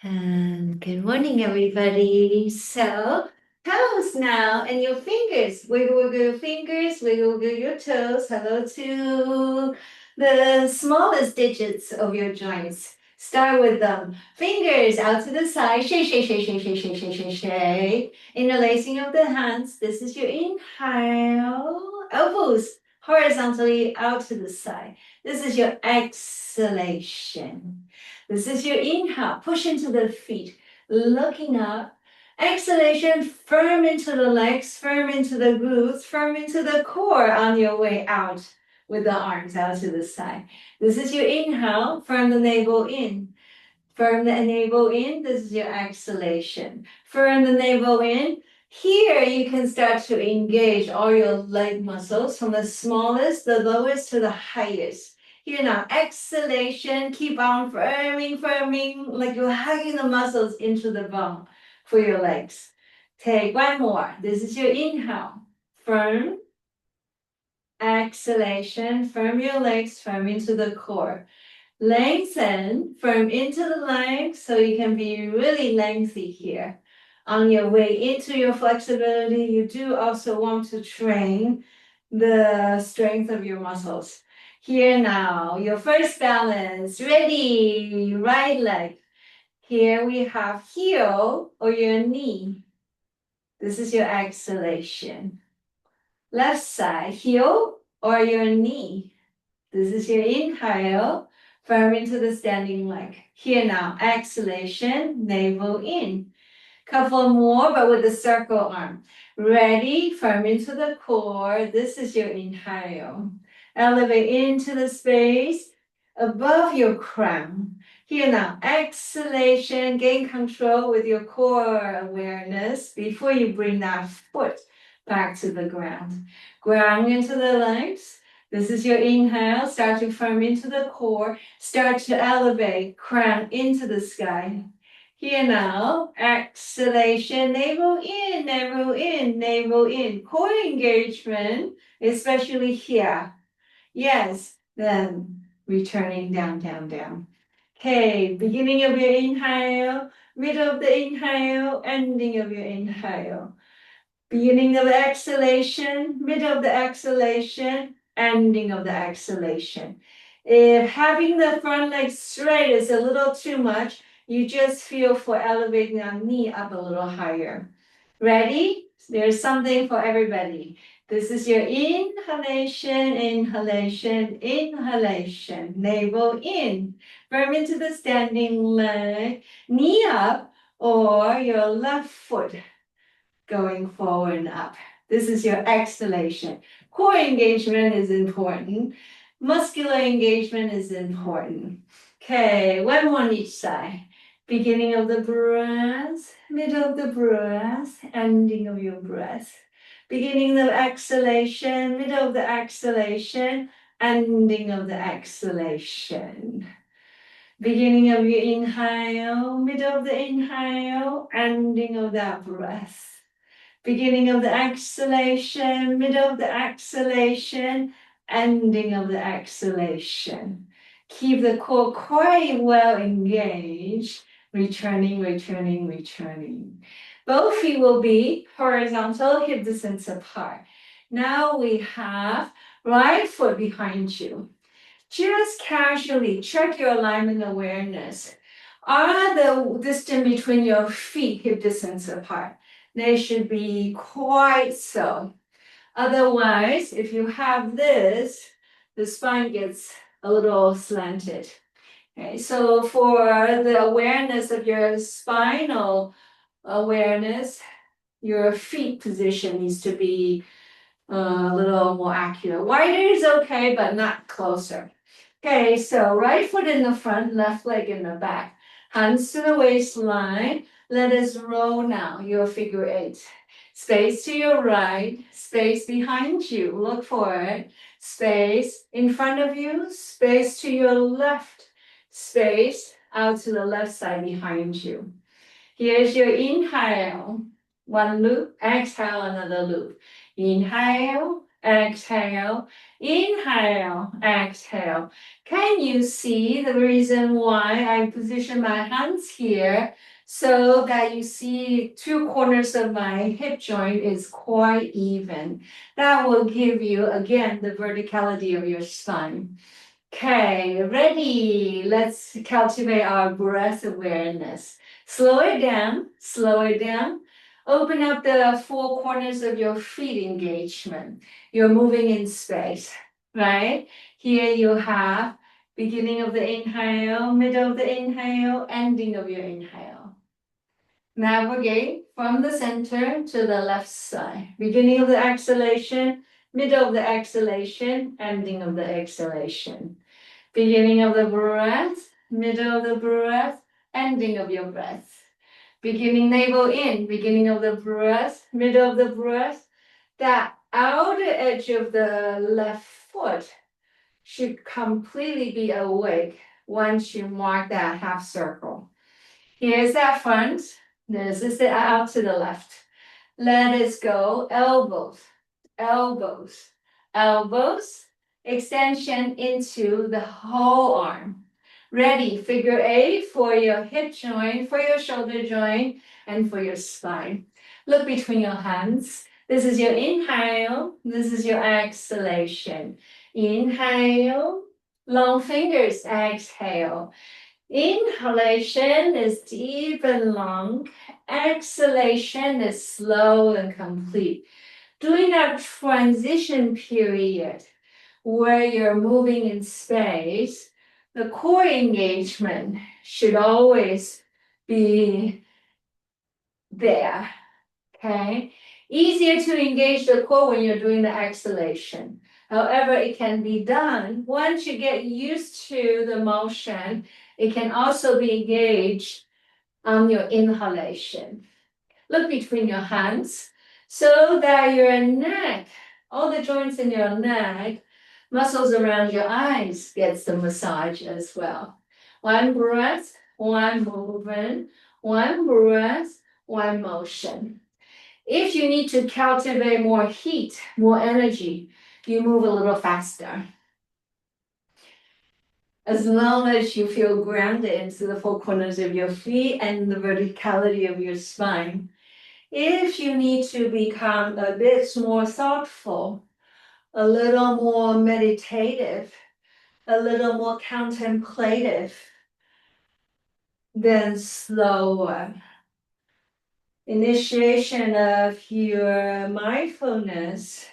And good morning, everybody. So, toes now, and your fingers. Wiggle, wiggle your fingers, wiggle, wiggle your toes. Hello to the smallest digits of your joints. Start with them. Fingers out to the side. Shake, shake, shake, shake, shake, shake, shake, shake, shake. Interlacing of the hands. This is your inhale. Elbows horizontally out to the side. This is your exhalation. This is your inhale. Push into the feet, looking up. Exhalation, firm into the legs, firm into the glutes, firm into the core on your way out with the arms out to the side. This is your inhale. Firm the navel in. Firm the navel in. This is your exhalation. Firm the navel in. Here you can start to engage all your leg muscles from the smallest, the lowest to the highest. Here now, exhalation, keep on firming, like you're hugging the muscles into the bone for your legs. Take one more. This is your inhale. Firm, exhalation, firm your legs, firm into the core. Lengthen, firm into the legs so you can be really lengthy here. On your way into your flexibility, you do also want to train the strength of your muscles. Here now, your first balance, ready, right leg. Here we have heel or your knee. This is your exhalation. Left side, heel or your knee. This is your inhale, firm into the standing leg. Here now, exhalation, navel in. Couple more, but with the circle arm. Ready, firm into the core. This is your inhale. Elevate into the space above your crown. Here now, exhalation, gain control with your core awareness before you bring that foot back to the ground. Ground into the legs. This is your inhale. Start to firm into the core. Start to elevate, crown into the sky. Here now, exhalation, navel in, navel in, navel in. Core engagement, especially here. Yes, then returning down, down, down. Okay, beginning of your inhale, middle of the inhale, ending of your inhale. Beginning of the exhalation, middle of the exhalation, ending of the exhalation. If having the front leg straight is a little too much, you just feel for elevating that knee up a little higher. Ready? There's something for everybody. This is your inhalation, inhalation, inhalation. Navel in. Firm into the standing leg. Knee up or your left foot going forward and up. This is your exhalation. Core engagement is important. Muscular engagement is important. Okay, one more on each side. Beginning of the breath, middle of the breath, ending of your breath. Beginning of exhalation, middle of the exhalation, ending of the exhalation. Beginning of your inhale, middle of the inhale, ending of that breath. Beginning of the exhalation, middle of the exhalation, ending of the exhalation. Keep the core quite well engaged, returning, returning, returning. Both feet will be horizontal, hip distance apart. Now we have right foot behind you. Just casually check your alignment awareness. Are the distance between your feet hip distance apart? They should be quite so. Otherwise, if you have this, the spine gets a little slanted. Okay, so for the awareness of your spinal awareness, your feet position needs to be a little more accurate. Wider is okay, but not closer. Okay, so right foot in the front, left leg in the back. Hands to the waistline. Let us roll now, your figure eight. Space to your right, space behind you. Look forward. Space in front of you, space to your left. Space out to the left side behind you. Here's your inhale. One loop, exhale, another loop. Inhale, exhale, inhale, exhale. Can you see the reason why I position my hands here so that you see two corners of my hip joint is quite even? That will give you, again, the verticality of your spine. Okay, ready? Let's cultivate our breath awareness. Slow it down, slow it down. Open up the four corners of your feet engagement. You're moving in space, right? Here you have beginning of the inhale, middle of the inhale, ending of your inhale. Navigate from the center to the left side. Beginning of the exhalation, middle of the exhalation, ending of the exhalation. Beginning of the breath, middle of the breath, ending of your breath. Beginning navel in, beginning of the breath, middle of the breath. That outer edge of the left foot should completely be awake once you mark that half circle. Here's that front. This is the out to the left. Let it go. Elbows, elbows, elbows. Extension into the whole arm. Ready, figure eight for your hip joint, for your shoulder joint, and for your spine. Look between your hands. This is your inhale. This is your exhalation. Inhale, long fingers, exhale. Inhalation is deep and long. Exhalation is slow and complete. During that transition period where you're moving in space, the core engagement should always be there, okay? Easier to engage the core when you're doing the exhalation. However, it can be done once you get used to the motion. It can also be engaged on your inhalation. Look between your hands so that your neck, all the joints in your neck, muscles around your eyes gets the massage as well. One breath, one movement, one breath, one motion. If you need to cultivate more heat, more energy, you move a little faster. As long as you feel grounded into the four corners of your feet and the verticality of your spine. If you need to become a bit more thoughtful, a little more meditative, a little more contemplative, then slower. Initiation of your mindfulness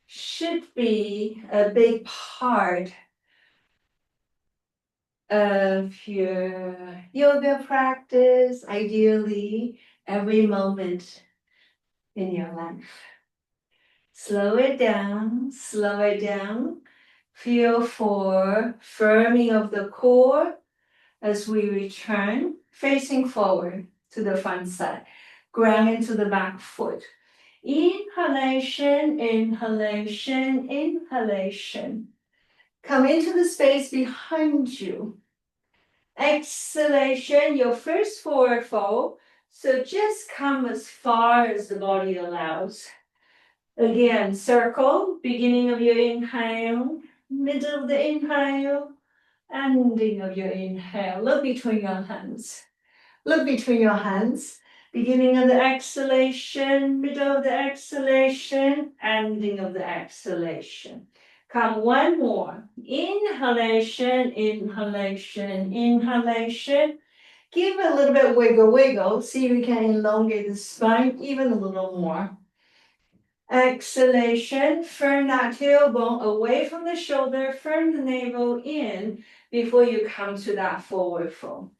should be a big part of your yoga practice, ideally every moment in your life. Slow it down, slow it down. Feel for firming of the core as we return, facing forward to the front side. Ground into the back foot. Inhalation, inhalation, inhalation. Come into the space behind you. Exhalation, your first forward fold. So just come as far as the body allows. Again, circle, beginning of your inhale, middle of the inhale, ending of your inhale. Look between your hands. Look between your hands. Beginning of the exhalation, middle of the exhalation, ending of the exhalation. Come one more. Inhalation, inhalation, inhalation. Give a little bit wiggle, wiggle. See if we can elongate the spine even a little more. Exhalation, firm that tailbone away from the shoulder, firm the navel in before you come to that forward fold.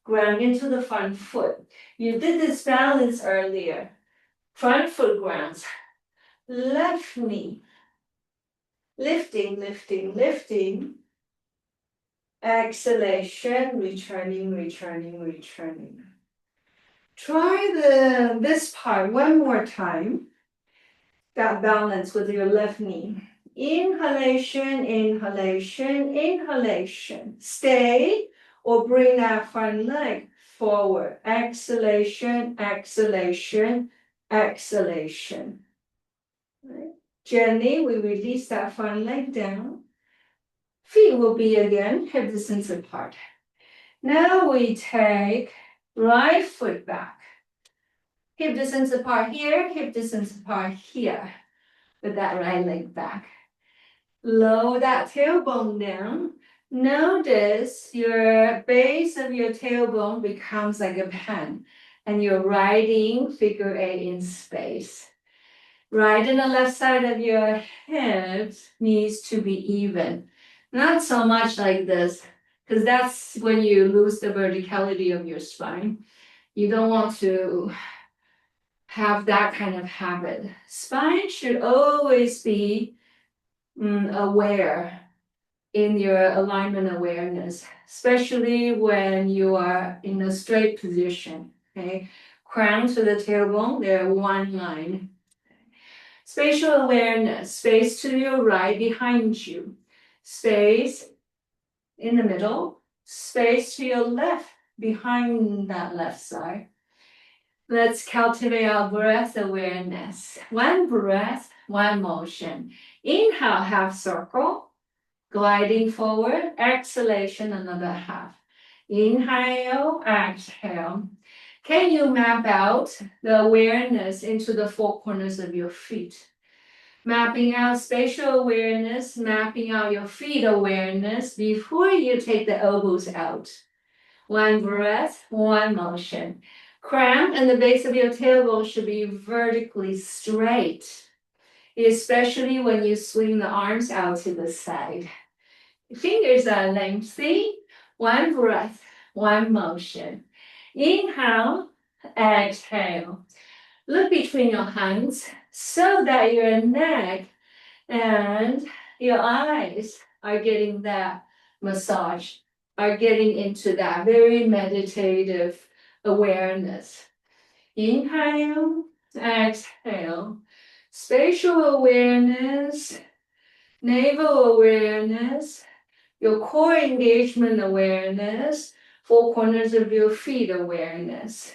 Ground into the front foot. You did this balance earlier. Front foot grounds. Left knee. Lifting, lifting, lifting. Exhalation, returning, returning, returning. Try this part one more time. That balance with your left knee. Inhalation, inhalation, inhalation. Stay or bring that front leg forward. Exhalation, exhalation, exhalation. Right? Gently, we release that front leg down. Feet will be again hip distance apart. Now we take right foot back. Hip distance apart here, hip distance apart here. With that right leg back. Lower that tailbone down. Notice your base of your tailbone becomes like a pen and you're riding figure eight in space. Right in the left side of your hips needs to be even. Not so much like this, because that's when you lose the verticality of your spine. You don't want to have that kind of habit. Spine should always be aware in your alignment awareness, especially when you are in a straight position. Okay, crown to the tailbone, they're one line. Spatial awareness, space to your right behind you, space in the middle, space to your left behind that left side. Let's cultivate our breath awareness. One breath, one motion. Inhale, half circle, gliding forward. Exhalation, another half. Inhale, exhale. Can you map out the awareness into the four corners of your feet? Mapping out spatial awareness, mapping out your feet awareness before you take the elbows out. One breath, one motion. Crown and the base of your tailbone should be vertically straight, especially when you swing the arms out to the side. Fingers are lengthy. One breath, one motion. Inhale, exhale. Look between your hands so that your neck and your eyes are getting that massage, are getting into that very meditative awareness. Inhale, exhale. Spatial awareness, navel awareness, your core engagement awareness, four corners of your feet awareness.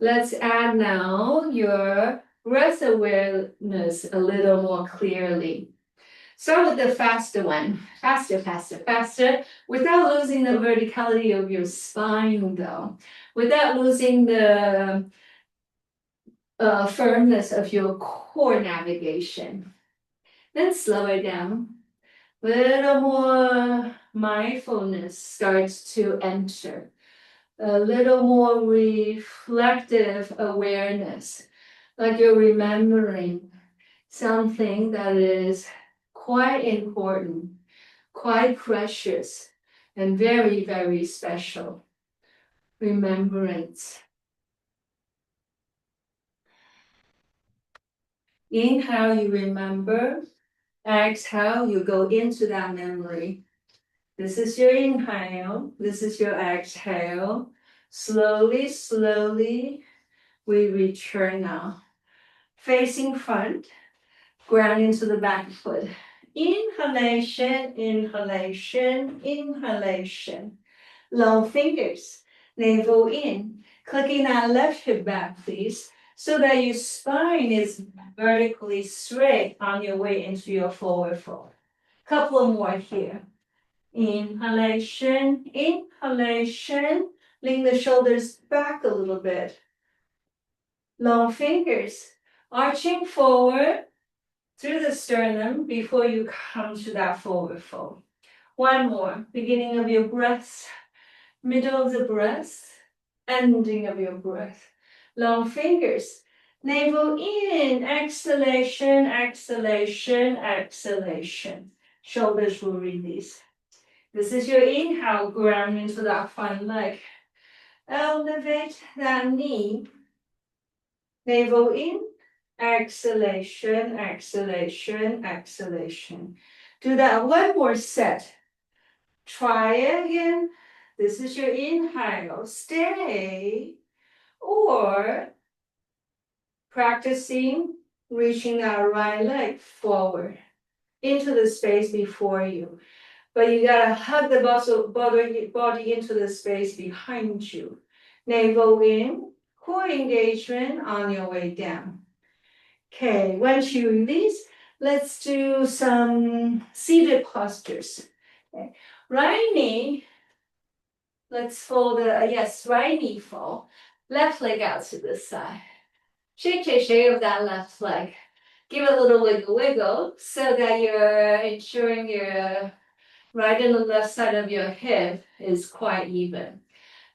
Let's add now your breath awareness a little more clearly. Start with the faster one. Faster, faster, faster, without losing the verticality of your spine though. Without losing the firmness of your core navigation. Then slow it down. A little more mindfulness starts to enter. A little more reflective awareness, like you're remembering something that is quite important, quite precious, and very, very special. Remembrance. Inhale, you remember. Exhale, you go into that memory. This is your inhale. This is your exhale. Slowly, slowly, we return now. Facing front, ground into the back foot. Inhalation, inhalation, inhalation. Long fingers, navel in. Clicking that left hip back, please, so that your spine is vertically straight on your way into your forward fold. Couple more here. Inhalation, inhalation. Lean the shoulders back a little bit. Long fingers, arching forward through the sternum before you come to that forward fold. One more. Beginning of your breath, middle of the breath, ending of your breath. Long fingers, navel in, exhalation, exhalation, exhalation. Shoulders will release. This is your inhale, ground into that front leg. Elevate that knee. Navel in, exhalation, exhalation, exhalation. Do that one more set. Try again. This is your inhale. Stay. Or practicing reaching that right leg forward into the space before you. But you gotta hug the body into the space behind you. Navel in, core engagement on your way down. Okay, once you release, Let's do some seated postures. Okay. Right knee, let's fold the, yes, right knee fold. Left leg out to the side. Shake of that left leg. Give it a little wiggle so that you're ensuring your right and the left side of your hip is quite even.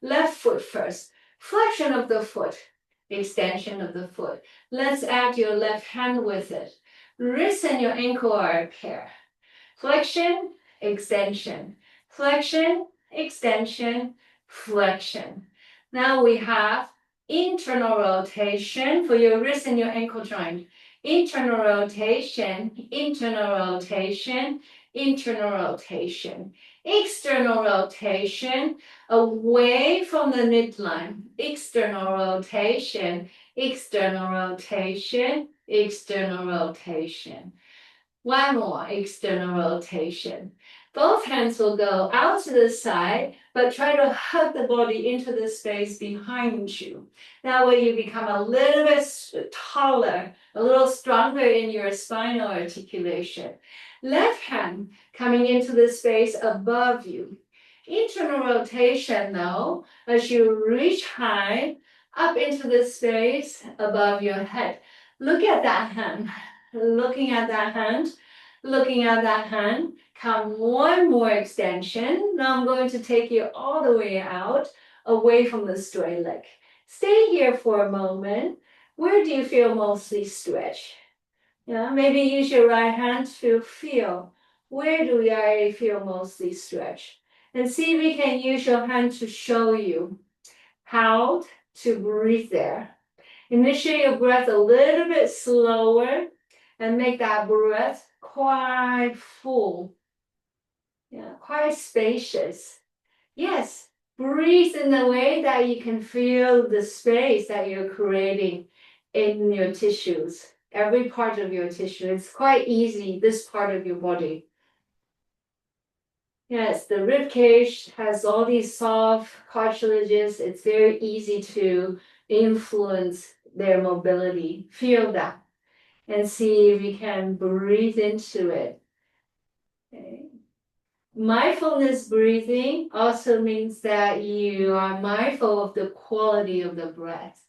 Left foot first. Flexion of the foot. Extension of the foot. Let's add your left hand with it. Wrist and your ankle are a pair. Flexion, extension. Flexion, extension, flexion. Now we have internal rotation for your wrist and your ankle joint. Internal rotation, internal rotation, internal rotation. External rotation away from the midline. External rotation, external rotation, external rotation. One more external rotation. Both hands will go out to the side, but try to hug the body into the space behind you. That way you become a little bit taller, a little stronger in your spinal articulation. Left hand coming into the space above you. Internal rotation though, as you reach high up into the space above your head. Look at that hand. Looking at that hand, looking at that hand, count one more extension. Now I'm going to take you all the way out, away from the straight leg. Stay here for a moment. Where do you feel mostly stretch? Yeah, maybe use your right hand to feel. Where do I feel mostly stretch? And see if we can use your hand to show you how to breathe there. Initiate your breath a little bit slower and make that breath quite full. Yeah, quite spacious. Yes, breathe in a way that you can feel the space that you're creating in your tissues, every part of your tissue. It's quite easy, this part of your body. Yes, the rib cage has all these soft cartilages. It's very easy to influence their mobility. Feel that and see if you can breathe into it. Okay. Mindfulness breathing also means that you are mindful of the quality of the breath.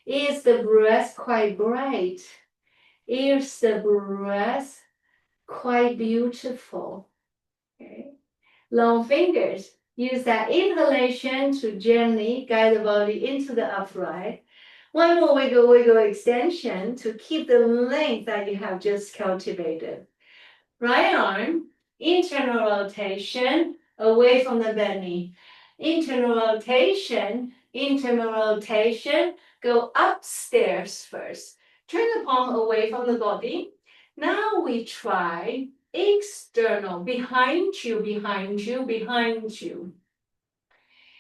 Is the breath quite bright? Is the breath quite beautiful? Okay. Long fingers. Use that inhalation to gently guide the body into the upright. One more wiggle extension to keep the length that you have just cultivated. Right arm, internal rotation, away from the bent knee. Internal rotation, go upstairs first. Turn the palm away from the body. Now we try external, behind you.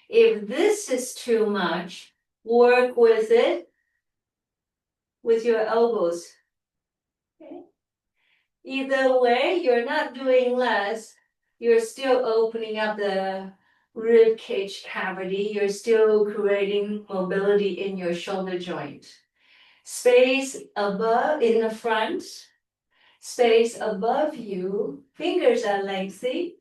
If this is too much, work with it with your elbows. Okay? Either way, you're not doing less. You're still opening up the rib cage cavity. You're still creating mobility in your shoulder joint. Space above in the front, space above you, fingers are lengthy,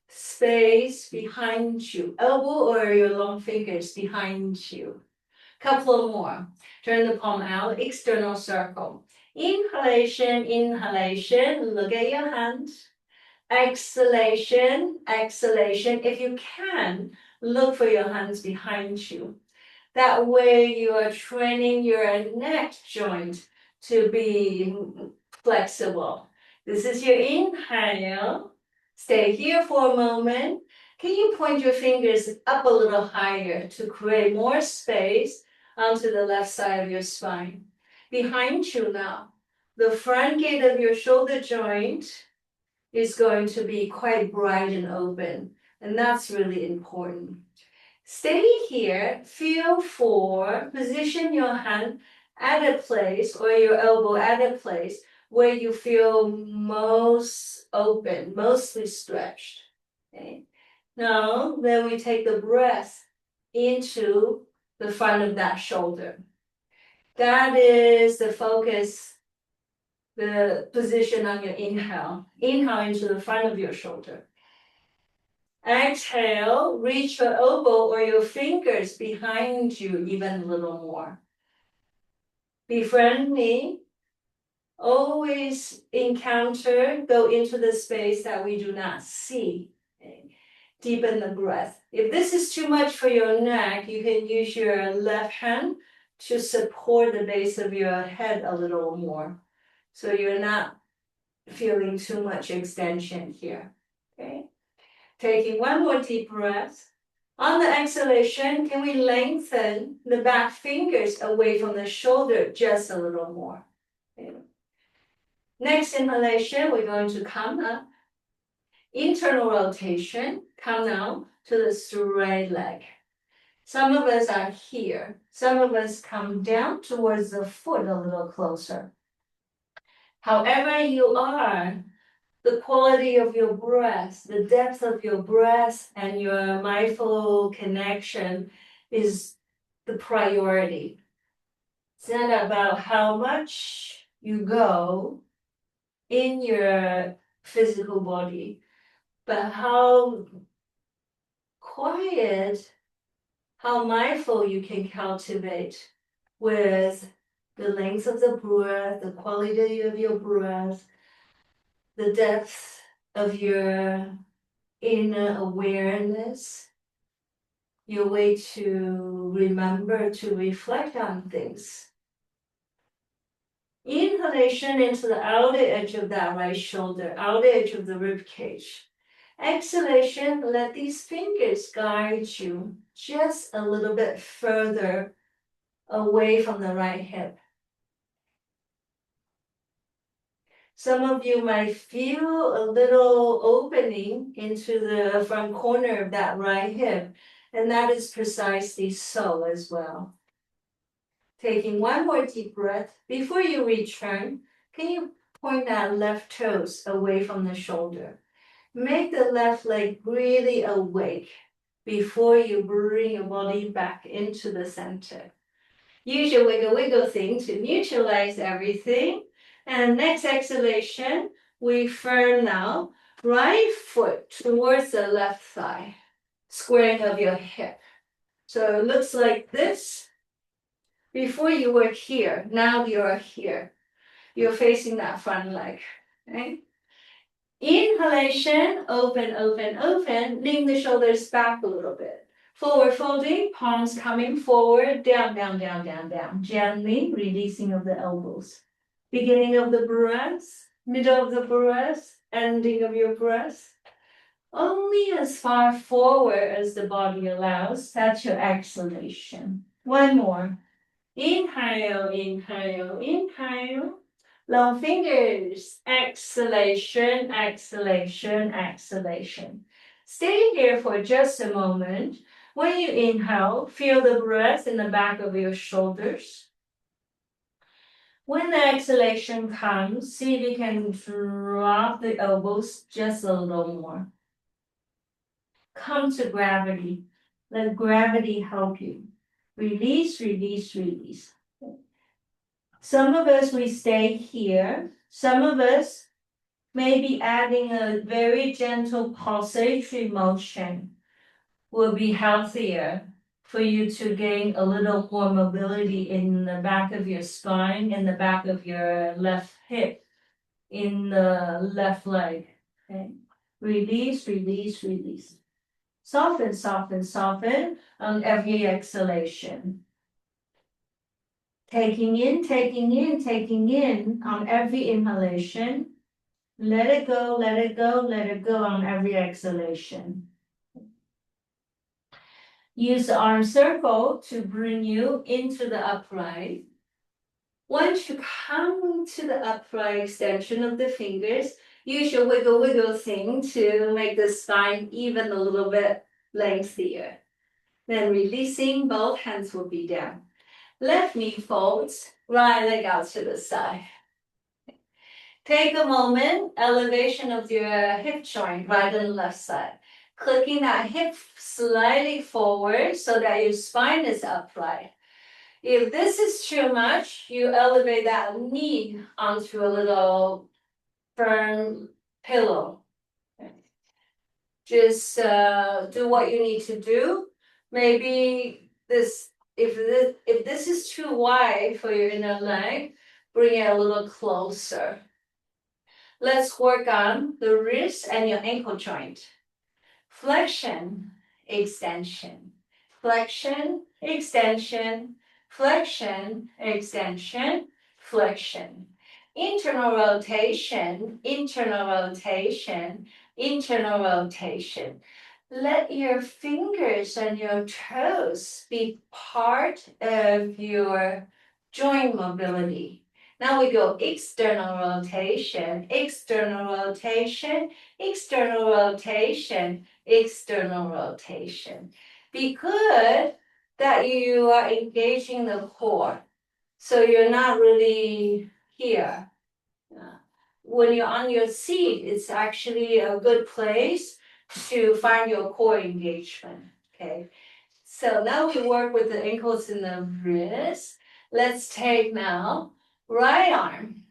space behind you, elbow or your long fingers behind you. Couple more. Turn the palm out, external circle. Inhalation, look at your hand. Exhalation. If you can, look for your hands behind you. That way you are training your neck joint to be flexible. This is your inhale. Stay here for a moment. Can you point your fingers up a little higher to create more space onto the left side of your spine? Behind you now. The front gate of your shoulder joint is going to be quite bright and open, and that's really important. Stay here, feel for, position your hand at a place or your elbow at a place where you feel most open, mostly stretched. Okay. Now, then we take the breath into the front of that shoulder. That is the focus the position on your inhale. Inhale into the front of your shoulder. Exhale, reach your elbow or your fingers behind you even a little more. Be friendly. Always encounter, go into the space that we do not see. Okay. Deepen the breath. If this is too much for your neck, you can use your left hand to support the base of your head a little more. So you're not feeling too much extension here. Okay. Taking one more deep breath. On the exhalation, can we lengthen the back fingers away from the shoulder just a little more? Okay. Next inhalation, we're going to come up. Internal rotation, come now to the straight leg. Some of us are here. Some of us come down towards the foot a little closer. However you are, the quality of your breath, the depth of your breath, and your mindful connection is the priority. It's not about how much you go in your physical body, but how quiet, how mindful you can cultivate with the length of the breath, the quality of your breath, the depth of your inner awareness, your way to remember to reflect on things. Inhalation into the outer edge of that right shoulder, outer edge of the rib cage. Exhalation, let these fingers guide you just a little bit further away from the right hip. Some of you might feel a little opening into the front corner of that right hip, and that is precisely so as well. Taking one more deep breath. Before you return, can you point that left toes away from the shoulder? Make the left leg really awake before you bring your body back into the center. Use your wiggle wiggle thing to neutralize everything. And next exhalation, we firm now. Right foot towards the left thigh, squaring of your hip. So it looks like this. Before you were here, now you're here. You're facing that front leg. Okay? Inhalation, open, open, open. Lean the shoulders back a little bit. Forward folding, palms coming forward, down, down, down, down, down. Gently releasing of the elbows. Beginning of the breath, middle of the breath, ending of your breath. Only as far forward as the body allows. That's your exhalation. One more. Inhale, inhale, inhale. Long fingers. Exhalation, exhalation, exhalation. Stay here for just a moment. When you inhale, feel the breath in the back of your shoulders. When the exhalation comes, see if you can drop the elbows just a little more. Come to gravity. Let gravity help you. Release, release, release. Some of us, we stay here. Some of us may be adding a very gentle pulsatory motion will be healthier for you to gain a little more mobility in the back of your spine, in the back of your left hip, in the left leg. Okay? Release, release, release. Soften, soften, soften on every exhalation. Taking in, taking in, taking in on every inhalation. Let it go, let it go, let it go on every exhalation. Use the arm circle to bring you into the upright. Once you come to the upright extension of the fingers, use your wiggle wiggle thing to make the spine even a little bit lengthier. Then releasing, both hands will be down. Left knee folds, right leg out to the side. Take a moment, elevation of your hip joint, right and left side. Clicking that hip slightly forward so that your spine is upright. If this is too much, you elevate that knee onto a little firm pillow. Just do what you need to do. Maybe if this is too wide for your inner leg, bring it a little closer. Let's work on the wrist and your ankle joint. Flexion, extension, flexion, extension, flexion, extension, flexion. Internal rotation, internal rotation, internal rotation. Let your fingers and your toes be part of your joint mobility. Now we go external rotation, external rotation, external rotation, external rotation. Be good that you are engaging the core. So you're not really here. When you're on your seat, it's actually a good place to find your core engagement. Okay. So now we work with the ankles and the wrist. Let's take now right arm.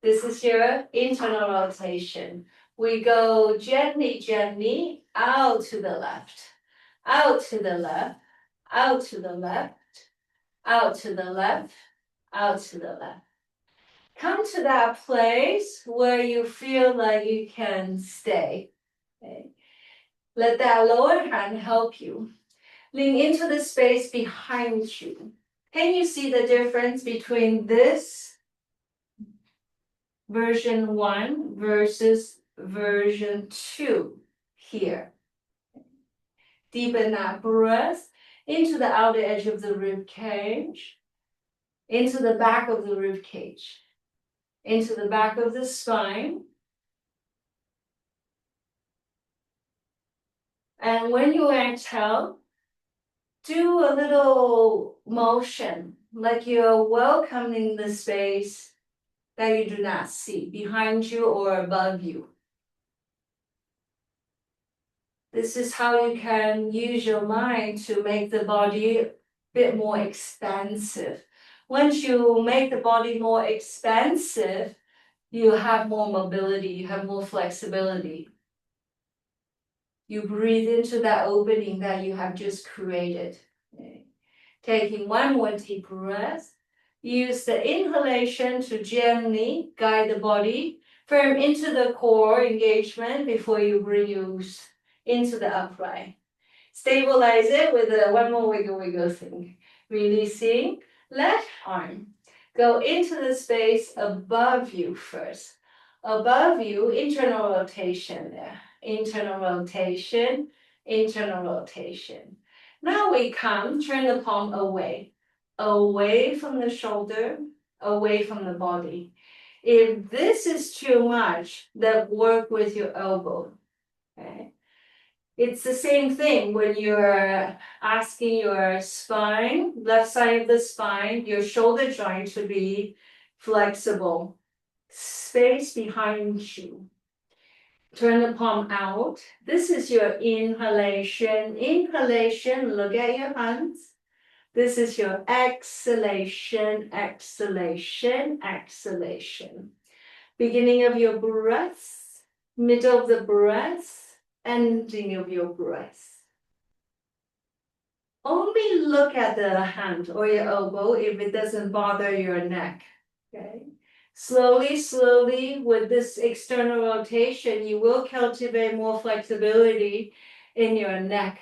This is your internal rotation. We go gently, gently out to the left, out to the left, out to the left, out to the left, out to the left. Come to that place where you feel like you can stay. Okay. Let that lower hand help you. Lean into the space behind you. Can you see the difference between this version 1 versus version 2 here? Deepen that breath into the outer edge of the rib cage, into the back of the rib cage, into the back of the spine. And when you exhale, do a little motion like you're welcoming the space that you do not see behind you or above you. This is how you can use your mind to make the body a bit more expansive. Once you make the body more expansive, you have more mobility, you have more flexibility. You breathe into that opening that you have just created. Okay. Taking one more deep breath. Use the inhalation to gently guide the body firm into the core engagement before you bring you into the upright. Stabilize it with one more wiggle thing. Releasing left arm. Go into the space above you first. Above you, internal rotation there. Internal rotation, internal rotation. Now we come, turn the palm away. Away from the shoulder, away from the body. If this is too much, then work with your elbow. Okay? It's the same thing when you're asking your spine, left side of the spine, your shoulder joint to be flexible. Space behind you. Turn the palm out. This is your inhalation. Inhalation, look at your hands. This is your exhalation, exhalation, exhalation. Beginning of your breath, middle of the breath, ending of your breath. Only look at the hand or your elbow if it doesn't bother your neck. Okay. Slowly, slowly, with this external rotation, you will cultivate more flexibility in your neck,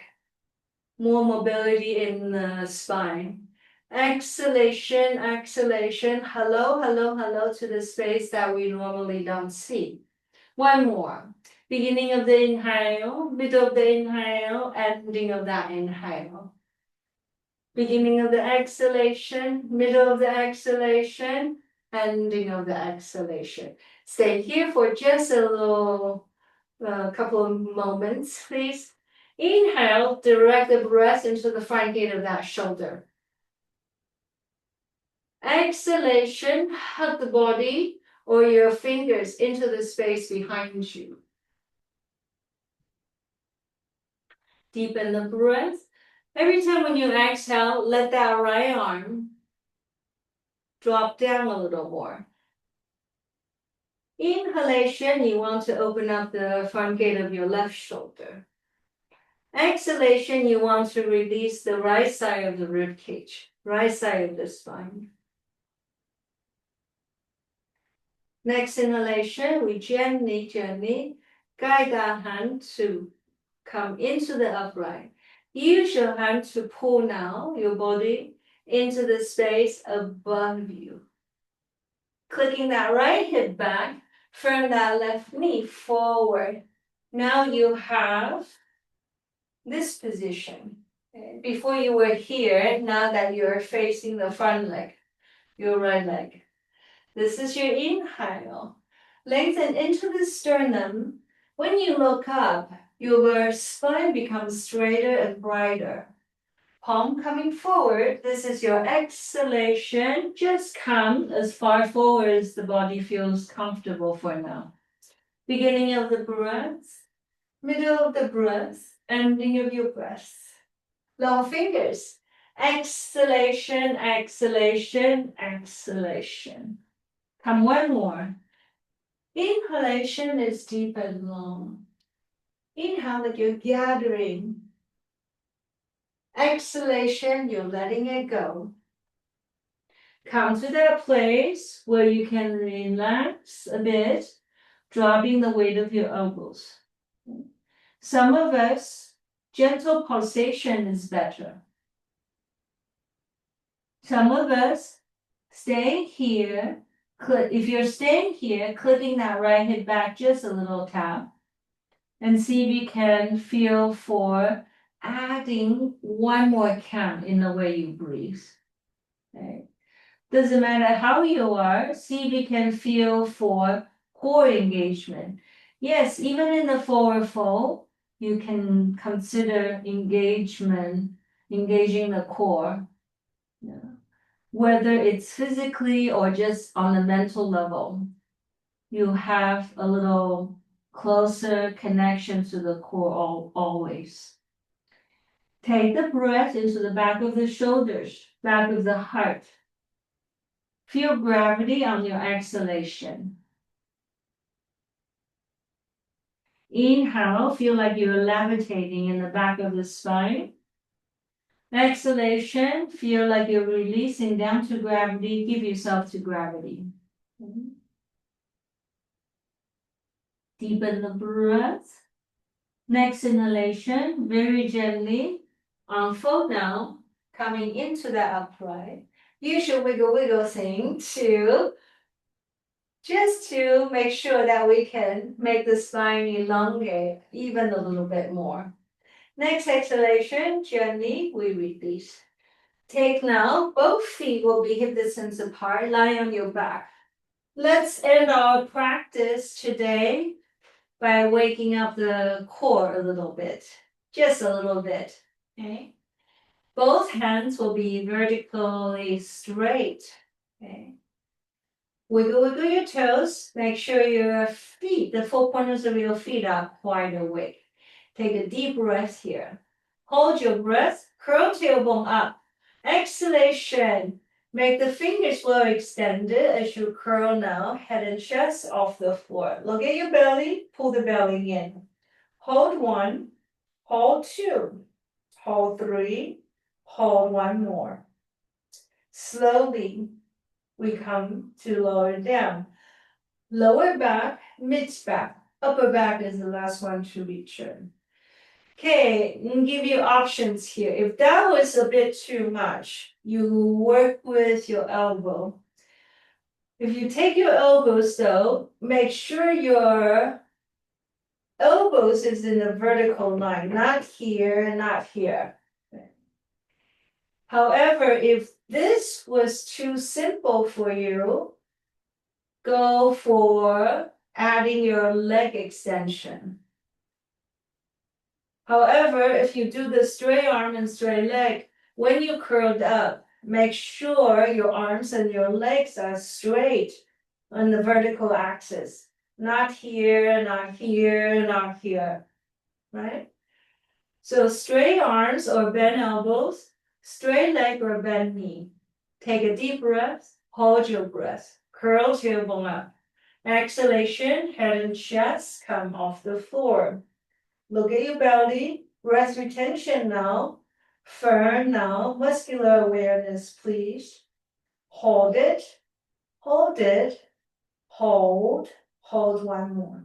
more mobility in the spine. Exhalation, exhalation. Hello, hello, hello to the space that we normally don't see. One more. Beginning of the inhale, middle of the inhale, ending of that inhale. Beginning of the exhalation, middle of the exhalation, ending of the exhalation. Stay here for just a little, couple of moments, please. Inhale, direct the breath into the front gate of that shoulder. Exhalation, hug the body or your fingers into the space behind you. Deepen the breath. Every time when you exhale, let that right arm drop down a little more. Inhalation, you want to open up the front gate of your left shoulder. Exhalation, you want to release the right side of the rib cage, right side of the spine. Next inhalation, we gently guide our hand to come into the upright. Use your hand to pull now your body into the space above you. Clicking that right hip back, firm that left knee forward. Now you have this position. Before you were here, now that you're facing the front leg, your right leg. This is your inhale. Lengthen into the sternum. When you look up, your spine becomes straighter and brighter. Palm coming forward. This is your exhalation. Just come as far forward as the body feels comfortable for now. Beginning of the breath, middle of the breath, ending of your breath. Long fingers. Exhalation, exhalation, exhalation. Come one more. Inhalation is deep and long. Inhale like you're gathering. Exhalation, you're letting it go. Come to that place where you can relax a bit, dropping the weight of your elbows. Some of us, gentle pulsation is better. Some of us, stay here. If you're staying here, clicking that right hip back just a little tap. And see if you can feel for adding one more count in the way you breathe. Okay. Doesn't matter how you are, see if you can feel for core engagement. Yes, even in the forward fold, you can consider engaging the core. Yeah. Whether it's physically or just on a mental level, you have a little closer connection to the core always. Take the breath into the back of the shoulders, back of the heart. Feel gravity on your exhalation. Inhale, feel like you're levitating in the back of the spine. Exhalation, feel like you're releasing down to gravity. Give yourself to gravity. Deepen the breath. Next inhalation, very gently, unfold now, coming into the upright. Use your wiggle thing just to make sure that we can make the spine elongate even a little bit more. Next exhalation, gently, we release. Take now, both feet will be hip distance apart, lie on your back. Let's end our practice today by waking up the core a little bit, just a little bit, okay? Both hands will be vertically straight, okay? Wiggle your toes. Make sure your feet, the four corners of your feet are wide awake. Take a deep breath here. Hold your breath, curl tailbone up. Exhalation. Make the fingers well extended as you curl now, head and chest off the floor. Look at your belly, pull the belly in. Hold one, hold two, hold three, hold one more. Slowly, we come to lower down. Lower back, mid back, upper back is the last one to return. Okay, I'll give you options here. If that was a bit too much, you work with your elbow. If you take your elbows though, make sure your elbows is in a vertical line, not here, not here. However, if this was too simple for you, go for adding your leg extension. However, if you do the straight arm and straight leg, when you curled up, make sure your arms and your legs are straight on the vertical axis. Not here, not here, not here, right? So straight arms or bent elbows, straight leg or bent knee. Take a deep breath, hold your breath, curl tailbone up. Exhalation, head and chest come off the floor. Look at your belly, breath retention now, firm now, muscular awareness, please. Hold it, hold it, hold one more.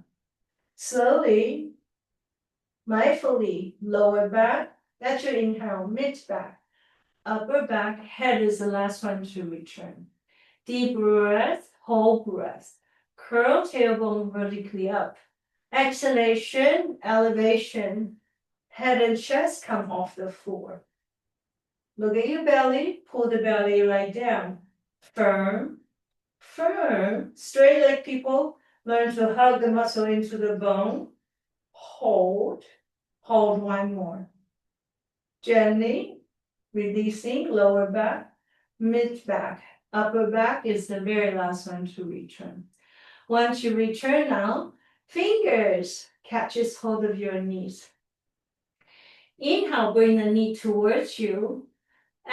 Slowly, mindfully, lower back, that's your inhale, mid back, upper back, head is the last one to return. Deep breath, hold breath, curl tailbone vertically up. Exhalation, elevation, head and chest come off the floor. Look at your belly, pull the belly right down. Firm, firm, straight leg people, learn to hug the muscle into the bone. Hold one more. Gently, releasing lower back, mid back, upper back is the very last one to return. Once you return now, fingers catches hold of your knees. Inhale, bring the knee towards you.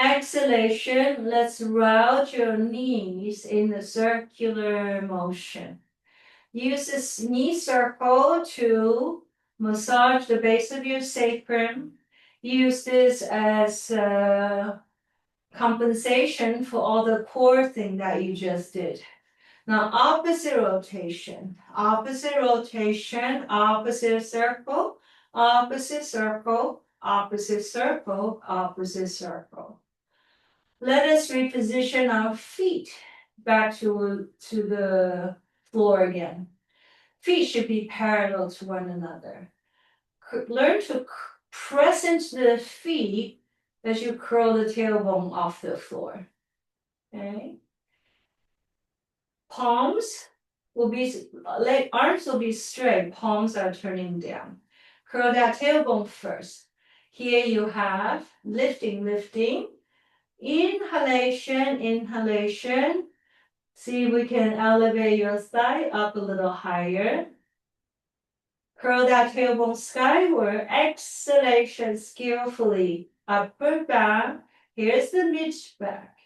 Exhalation, let's route your knees in a circular motion. Use this knee circle to massage the base of your sacrum. Use this as compensation for all the core thing that you just did. Now, opposite rotation, opposite rotation, opposite circle, opposite circle, opposite circle, opposite circle. Let us reposition our feet back to the floor again. Feet should be parallel to one another. Learn to press into the feet as you curl the tailbone off the floor. Okay? Palms will be, arms will be straight, palms are turning down. Curl that tailbone first. Here you have lifting, lifting. Inhalation, inhalation. See if we can elevate your thigh up a little higher. Curl that tailbone skyward. Exhalation skillfully. Upper back. Here's the mid back.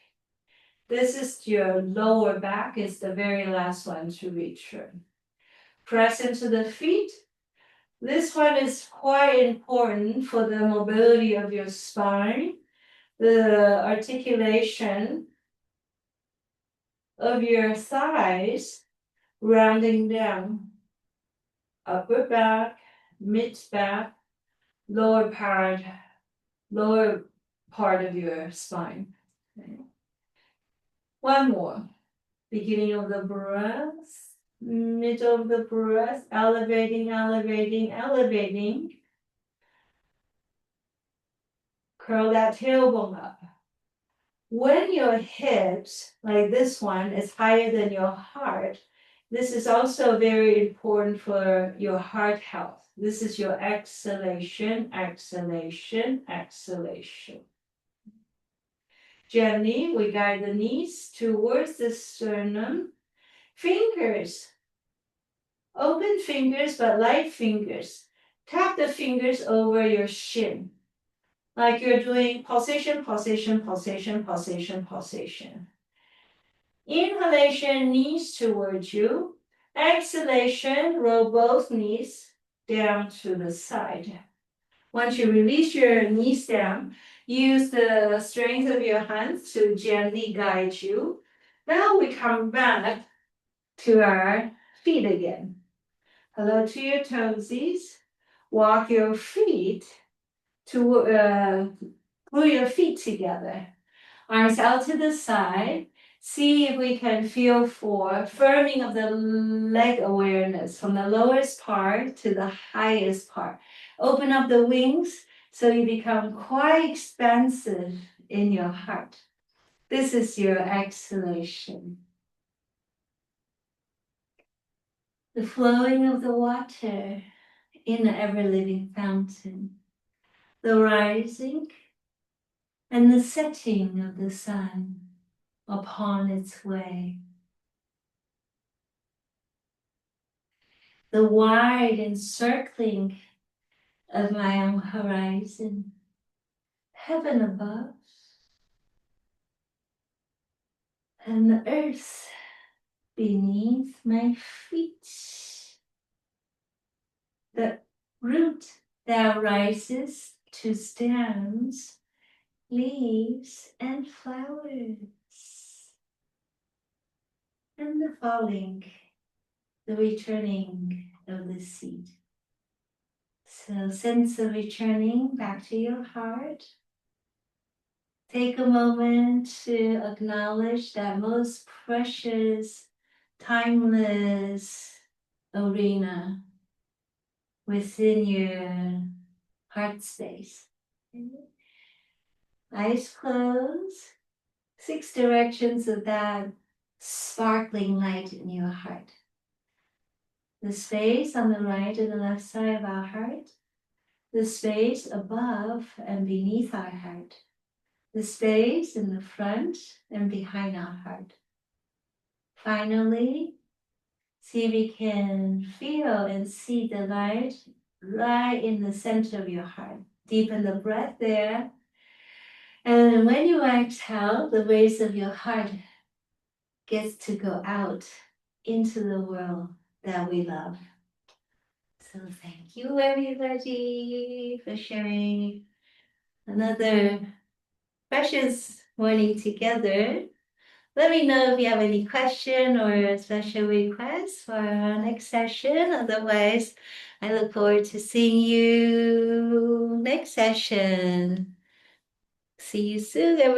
This is your lower back, is the very last one to return. Press into the feet. This one is quite important for the mobility of your spine, the articulation of your thighs, rounding down. Upper back, mid back, lower part of your spine. Okay. One more. Beginning of the breath, middle of the breath, elevating, elevating, elevating. Curl that tailbone up. When your hips, like this one, is higher than your heart, this is also very important for your heart health. This is your exhalation, exhalation, exhalation. Gently, we guide the knees towards the sternum. Fingers, open fingers, but light fingers. Tap the fingers over your shin. Like you're doing pulsation, pulsation, pulsation, pulsation, pulsation. Inhalation, knees towards you. Exhalation, roll both knees down to the side. Once you release your knees down, use the strength of your hands to gently guide you. Now we come back to our feet again. Hello to your toesies. Walk your feet to glue your feet together. Arms out to the side. See if we can feel for firming of the leg awareness from the lowest part to the highest part. Open up the wings so you become quite expansive in your heart. This is your exhalation. The flowing of the water in the ever-living fountain. The rising and the setting of the sun upon its way. The wide encircling of my own horizon, heaven above, and the earth beneath my feet. The root that rises to stems, leaves, and flowers. And the falling, the returning of the seed. So sense of returning back to your heart. Take a moment to acknowledge that most precious, timeless arena within your heart space. Eyes closed. 6 directions of that sparkling light in your heart. The space on the right and the left side of our heart. The space above and beneath our heart. The space in the front and behind our heart. Finally, see if we can feel and see the light right in the center of your heart. Deepen the breath there. And when you exhale, the waves of your heart gets to go out into the world that we love. So thank you everybody for sharing another precious morning together. Let me know if you have any question or special requests for our next session. Otherwise, I look forward to seeing you next session. See you soon, everyone.